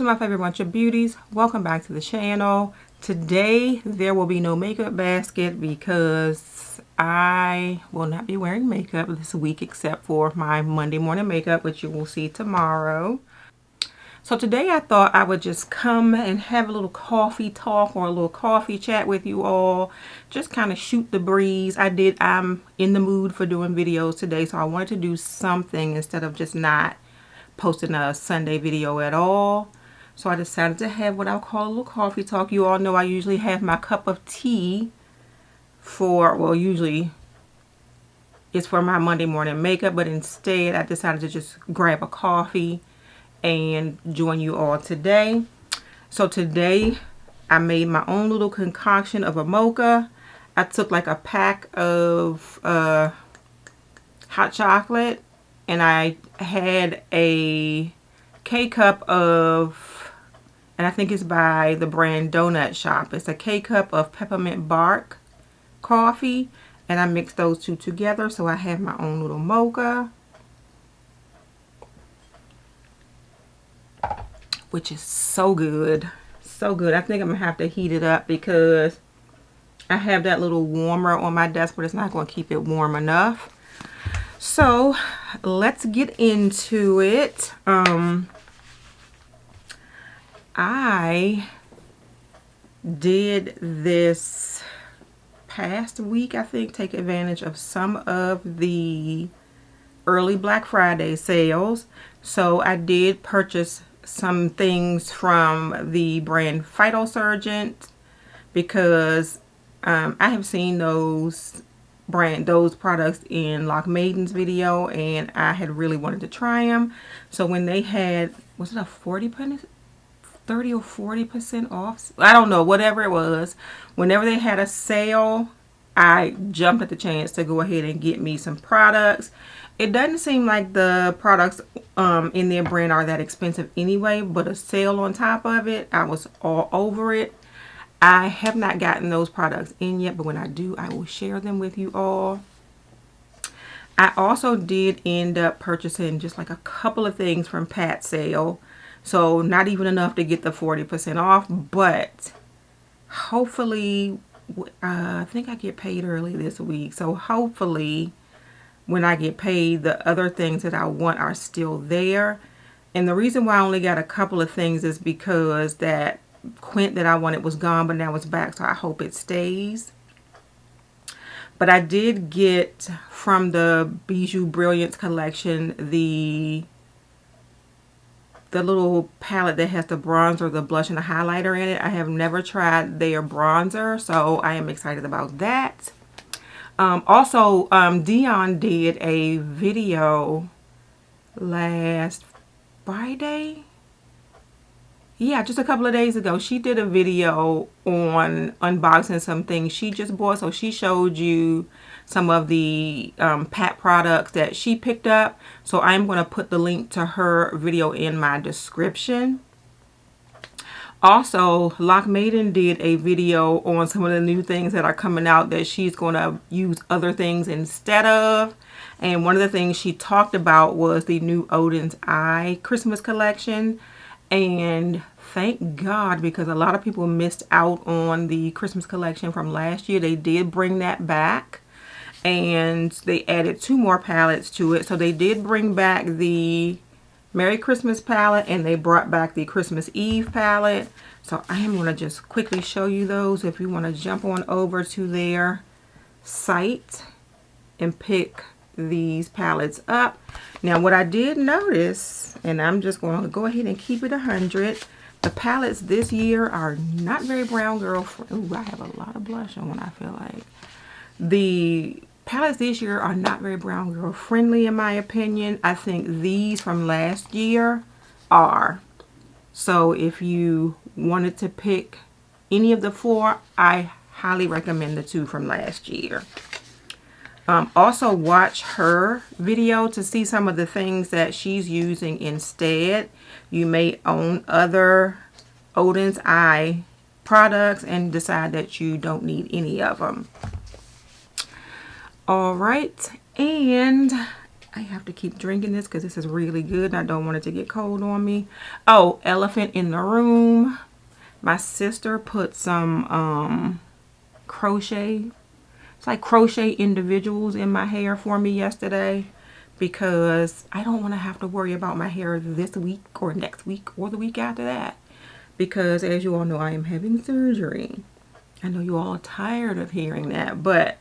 to my favorite bunch of beauties. Welcome back to the channel. Today there will be no makeup basket because I will not be wearing makeup this week except for my Monday morning makeup, which you will see tomorrow. So today I thought I would just come and have a little coffee talk or a little coffee chat with you all. Just kind of shoot the breeze. I'm in the mood for doing videos today, so I wanted to do something instead of just not posting a Sunday video at all. So I decided to have what I'll call a little coffee talk. You all know I usually have my cup of tea for, well, usually it's for my Monday morning makeup, but instead I decided to just grab a coffee and join you all today. So today I made my own little concoction of a mocha. I took like a pack of hot chocolate, and I had a K-cup of, and I think it's by the brand Donut Shop. It's a K-cup of peppermint bark coffee, and I mixed those two together, so I have my own little mocha, which is so good. So good. I think I'm going to have to heat it up because I have that little warmer on my desk, but it's not going to keep it warm enough. So let's get into it. I did this past week, I think, take advantage of some of the early Black Friday sales. So I did purchase some things from the brand Phytosurgent because I have seen those products in Lock Maiden's video, and I had really wanted to try them. So when they had, was it a 30 or 40% off? I don't know, whatever it was. Whenever they had a sale, I jumped at the chance to go ahead and get me some products. It doesn't seem like the products in their brand are that expensive anyway, but a sale on top of it, I was all over it. I have not gotten those products in yet, but when I do, I will share them with you all. I also did end up purchasing just like a couple of things from Pat's sale. So not even enough to get the 40% off, but hopefully, I think I get paid early this week. So hopefully when I get paid, the other things that I want are still there. And the reason why I only got a couple of things is because that Quint that I wanted was gone, but now it's back, so I hope it stays. But I did get from the Bijou Brilliance collection the little palette that has the bronzer, the blush, and the highlighter in it. I have never tried their bronzer, so I am excited about that. Also, Dion did a video last Friday. Yeah, just a couple of days ago, she did a video on unboxing some things she just bought. So she showed you some of the Pat products that she picked up. So I'm going to put the link to her video in my description. Also, Lock Maiden did a video on some of the new things that are coming out that she's going to use other things instead of. And one of the things she talked about was the new Odin's Eye Christmas collection. And thank God, because a lot of people missed out on the Christmas collection from last year. They did bring that back, and they added 2 more palettes to it. So they did bring back the Merry Christmas palette, and they brought back the Christmas Eve palette. So I am going to just quickly show you those if you want to jump on over to their site and pick these palettes up. Now what I did notice, and I'm just going to go ahead and keep it 100, the palettes this year are not very brown girl friendly. Ooh, I have a lot of blush on, I feel like. The palettes this year are not very brown girl friendly in my opinion. I think these from last year are. So if you wanted to pick any of the 4, I highly recommend the 2 from last year. Also watch her video to see some of the things that she's using instead. You may own other Odin's Eye products and decide that you don't need any of them. All right, and I have to keep drinking this because this is really good and I don't want it to get cold on me. Oh, elephant in the room. My sister put some crochet. It's like crochet individuals in my hair for me yesterday because I don't want to have to worry about my hair this week or next week or the week after that. Because as you all know, I am having surgery. I know you all are tired of hearing that, but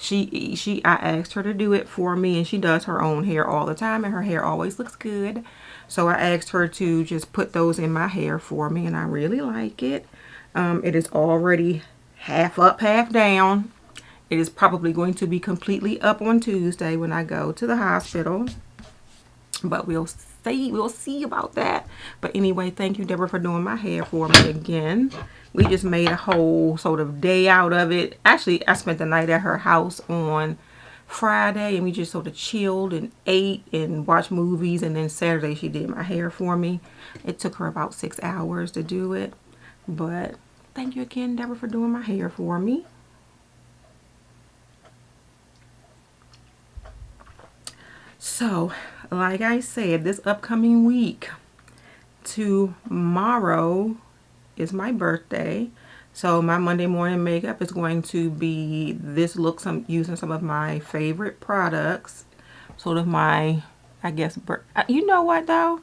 I asked her to do it for me, and she does her own hair all the time, and her hair always looks good. So I asked her to just put those in my hair for me, and I really like it. It is already half up, half down. It is probably going to be completely up on Tuesday when I go to the hospital, but we'll see about that. But anyway, thank you, Deborah, for doing my hair for me again. We just made a whole sort of day out of it. Actually, I spent the night at her house on Friday, and we just sort of chilled and ate and watched movies. And then Saturday, she did my hair for me. It took her about 6 hours to do it. But thank you again, Deborah, for doing my hair for me. So, like I said, this upcoming week, tomorrow is my birthday. So my Monday morning makeup is going to be this look, using some of my favorite products. Sort of my, I guess, you know what though?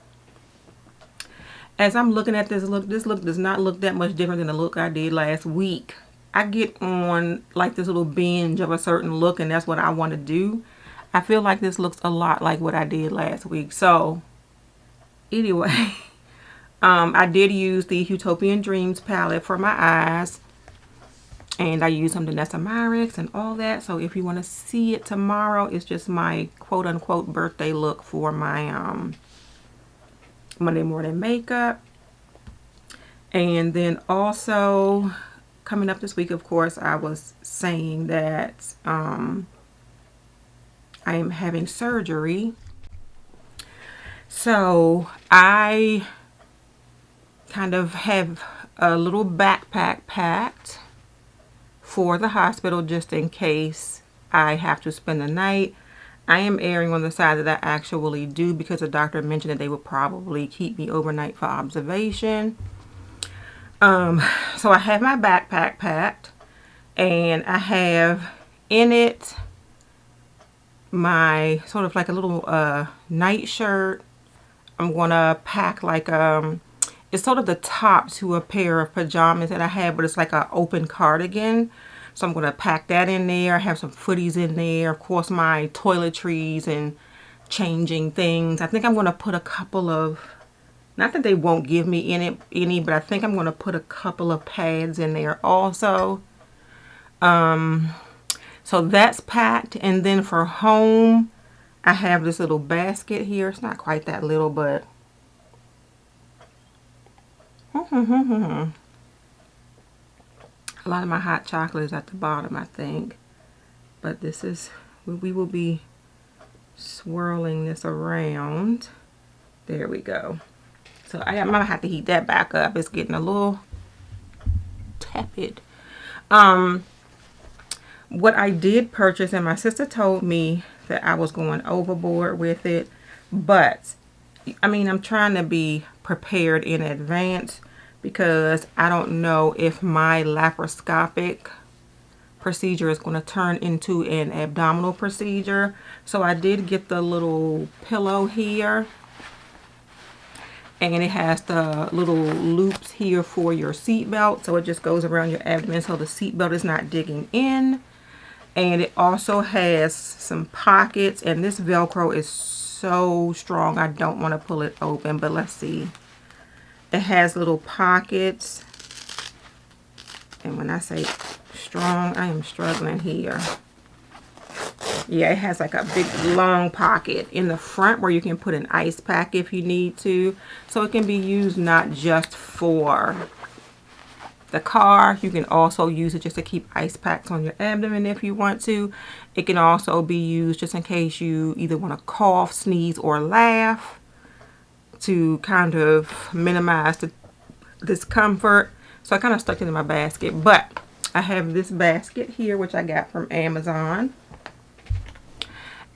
As I'm looking at this look does not look that much different than the look I did last week. I get on like this little binge of a certain look, and that's what I want to do. I feel like this looks a lot like what I did last week. So anyway, I did use the Utopian Dreams palette for my eyes, and I used some Danessa Myricks and all that. So if you want to see it tomorrow, it's just my quote-unquote birthday look for my Monday morning makeup. And then also coming up this week, of course, I was saying that I am having surgery. So I kind of have a little backpack packed for the hospital just in case I have to spend the night. I am erring on the side that I actually do because the doctor mentioned that they would probably keep me overnight for observation. So I have my backpack packed, and I have in it my sort of like a little night shirt. I'm gonna pack like it's sort of the top to a pair of pajamas that I have, but it's like an open cardigan. So I'm gonna pack that in there. I have some footies in there, of course, my toiletries and changing things. I think I'm gonna put a couple of, not that they won't give me any, but I think I'm gonna put a couple of pads in there also. So that's packed. And then for home, I have this little basket here. It's not quite that little, but a lot of my hot chocolate is at the bottom, I think. But this is, we will be swirling this around. There we go. So I might have to heat that back up. It's getting a little tepid. What I did purchase, and my sister told me that I was going overboard with it, but I mean, I'm trying to be prepared in advance because I don't know if my laparoscopic procedure is going to turn into an abdominal procedure. So I did get the little pillow here, and it has the little loops here for your seatbelt, so it just goes around your abdomen so the seatbelt is not digging in. And it also has some pockets, and this Velcro is so strong I don't want to pull it open, but let's see. It has little pockets, and when I say strong, I am struggling here. Yeah, it has like a big long pocket in the front where you can put an ice pack if you need to. So it can be used not just for the car, you can also use it just to keep ice packs on your abdomen if you want to. It can also be used just in case you either want to cough, sneeze, or laugh to kind of minimize the discomfort. So I kind of stuck it in my basket, but I have this basket here which I got from Amazon.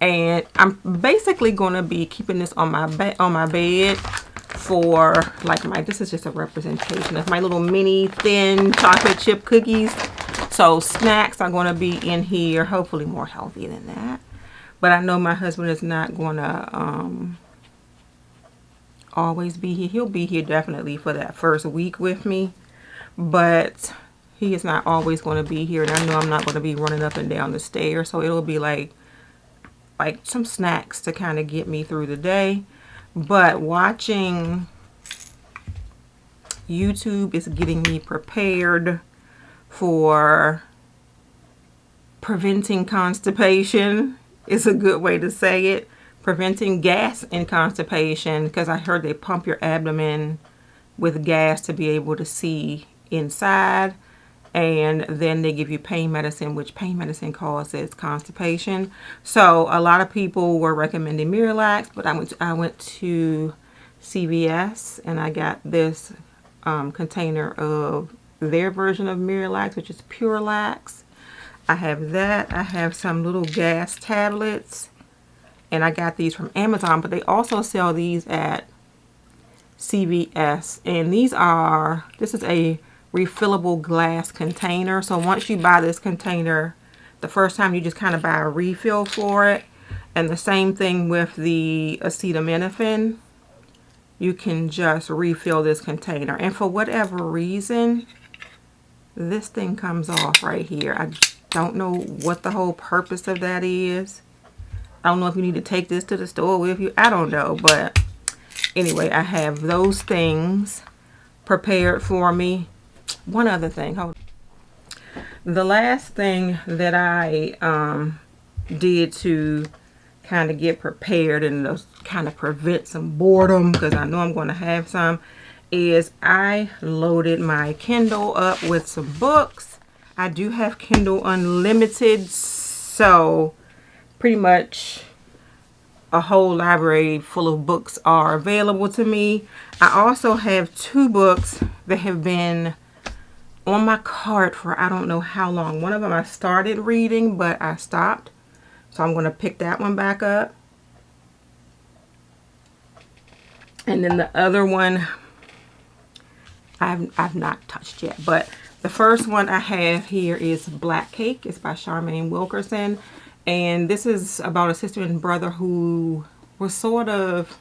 And I'm basically going to be keeping this on my bed for like this is just a representation of my little mini thin chocolate chip cookies. So snacks are going to be in here, hopefully more healthy than that. But I know my husband is not going to always be here. He'll be here definitely for that first week with me, but he is not always going to be here, and I know I'm not going to be running up and down the stairs, so it'll be like some snacks to kind of get me through the day. But watching YouTube is getting me prepared for preventing constipation, is a good way to say it. Preventing gas and constipation, because I heard they pump your abdomen with gas to be able to see inside, and then they give you pain medicine, which pain medicine causes constipation. So a lot of people were recommending Miralax, but I went to CVS and I got this container of their version of Miralax, which is Pure Lax. I have that. I have some little gas tablets, and I got these from Amazon, but they also sell these at CVS. And this is a refillable glass container. So once you buy this container, the first time you just kind of buy a refill for it. And the same thing with the acetaminophen. You can just refill this container. And for whatever reason, this thing comes off right here. I don't know what the whole purpose of that is. I don't know if you need to take this to the store with you. I don't know. But anyway, I have those things prepared for me. One other thing. Hold on. The last thing that I did to kind of get prepared and kind of prevent some boredom, because I know I'm going to have some, is I loaded my Kindle up with some books. I do have Kindle Unlimited, so pretty much a whole library full of books are available to me. I also have 2 books that have been on my cart for I don't know how long. One of them I started reading, but I stopped. So I'm going to pick that one back up. And then the other one I've not touched yet. But the first one I have here is Black Cake. It's by Charmaine Wilkerson. And this is about a sister and brother who were sort of,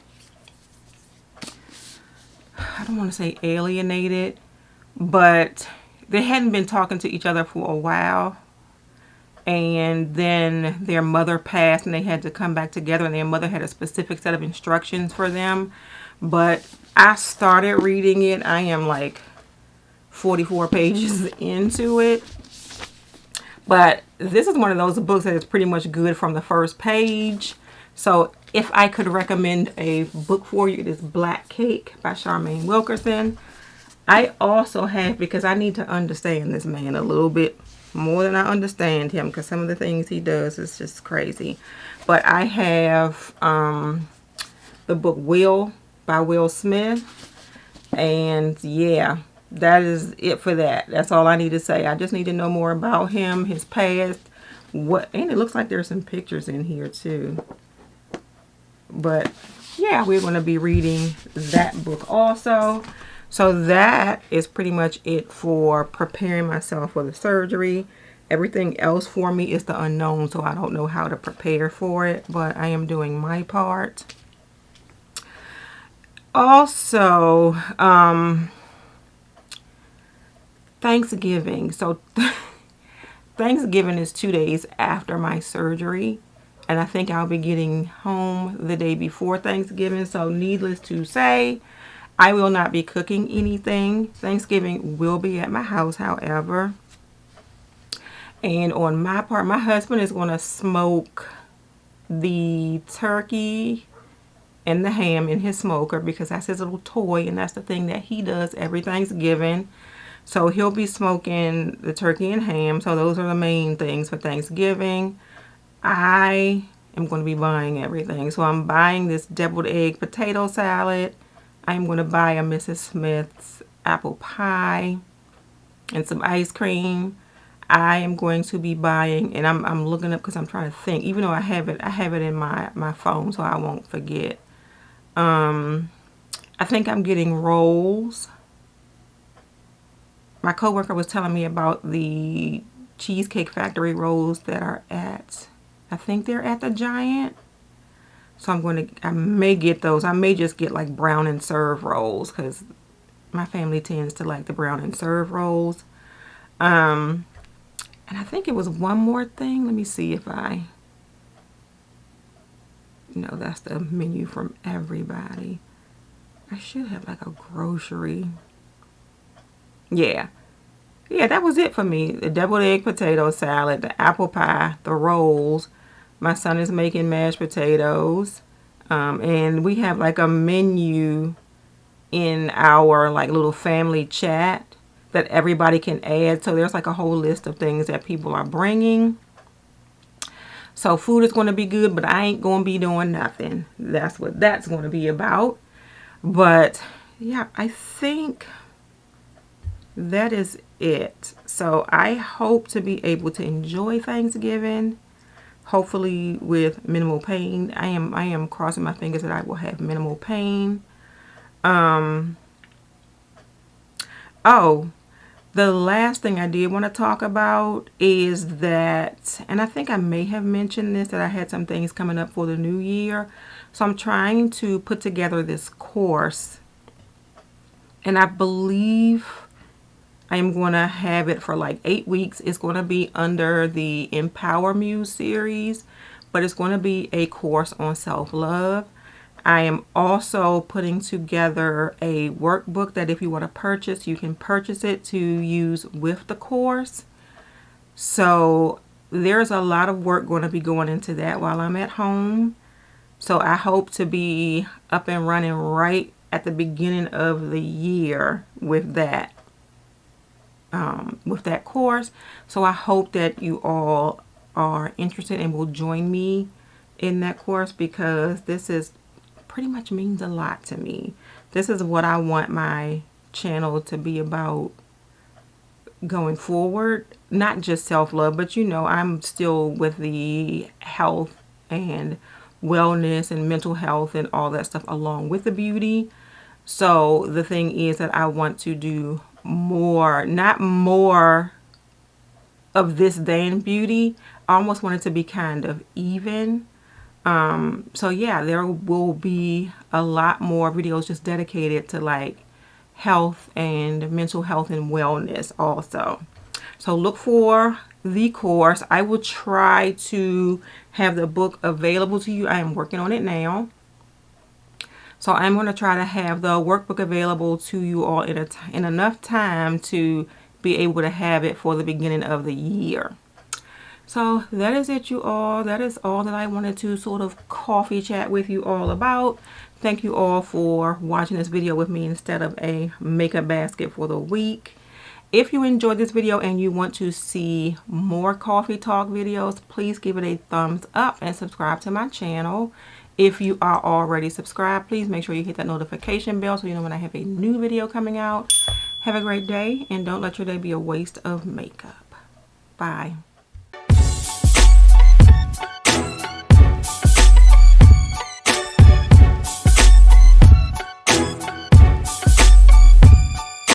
I don't want to say alienated, but they hadn't been talking to each other for a while. And then their mother passed and they had to come back together, and their mother had a specific set of instructions for them. But I started reading it. I am like 44 pages into it. But this is one of those books that is pretty much good from the first page. So if I could recommend a book for you, it is Black Cake by Charmaine Wilkerson. I also have, because I need to understand this man a little bit more than I understand him, because some of the things he does is just crazy. But I have the book Will by Will Smith. And yeah, that is it for that. That's all I need to say. I just need to know more about him, his past, and it looks like there's some pictures in here too. But yeah, we're going to be reading that book also. So that is pretty much it for preparing myself for the surgery. Everything else for me is the unknown, so I don't know how to prepare for it, but I am doing my part. Also, Thanksgiving. So Thanksgiving is 2 days after my surgery, and I think I'll be getting home the day before Thanksgiving. So needless to say, I will not be cooking anything. Thanksgiving will be at my house, however. And on my part, my husband is going to smoke the turkey and the ham in his smoker, because that's his little toy, and that's the thing that he does every Thanksgiving. So he'll be smoking the turkey and ham. So those are the main things for Thanksgiving. I am going to be buying everything. So I'm buying this deviled egg potato salad. I'm going to buy a Mrs. Smith's apple pie and some ice cream. I am going to be buying, and I'm looking up because I'm trying to think. Even though I have it in my phone, so I won't forget. I think I'm getting rolls. My coworker was telling me about the Cheesecake Factory rolls that are at, I think they're at the Giant. So I may get those. I may just get like brown and serve rolls because my family tends to like the brown and serve rolls. And I think it was one more thing. Let me see if that's the menu from everybody. I should have like a grocery. Yeah, that was it for me. The deviled egg potato salad, the apple pie, the rolls. My son is making mashed potatoes. And we have like a menu in our like little family chat that everybody can add. So there's like a whole list of things that people are bringing. So food is going to be good, but I ain't going to be doing nothing. That's what that's going to be about. But yeah, I think that is it. So I hope to be able to enjoy Thanksgiving, hopefully with minimal pain. I am crossing my fingers that I will have minimal pain. Oh, the last thing I did want to talk about is that, and I think I may have mentioned this, that I had some things coming up for the new year. So I'm trying to put together this course, and I believe I am going to have it for like 8 weeks. It's going to be under the Empower Muse series, but it's going to be a course on self-love. I am also putting together a workbook that if you want to purchase, you can purchase it to use with the course. So there's a lot of work going to be going into that while I'm at home. So I hope to be up and running right at the beginning of the year with that course. So I hope that you all are interested and will join me in that course, because this is pretty much means a lot to me. This is what I want my channel to be about going forward. Not just self-love, but I'm still with the health and wellness and mental health and all that stuff along with the beauty. So the thing is that I want to do more, not more of this than beauty. I almost want it to be kind of even. So yeah, there will be a lot more videos just dedicated to like health and mental health and wellness also. So look for the course. I will try to have the book available to you. I am working on it now. So I'm going to try to have the workbook available to you all in enough time to be able to have it for the beginning of the year. So that is it, you all. That is all that I wanted to sort of coffee chat with you all about. Thank you all for watching this video with me instead of a makeup basket for the week. If you enjoyed this video and you want to see more coffee talk videos, please give it a thumbs up and subscribe to my channel. If you are already subscribed, please make sure you hit that notification bell so you know when I have a new video coming out. Have a great day, and don't let your day be a waste of makeup. Bye.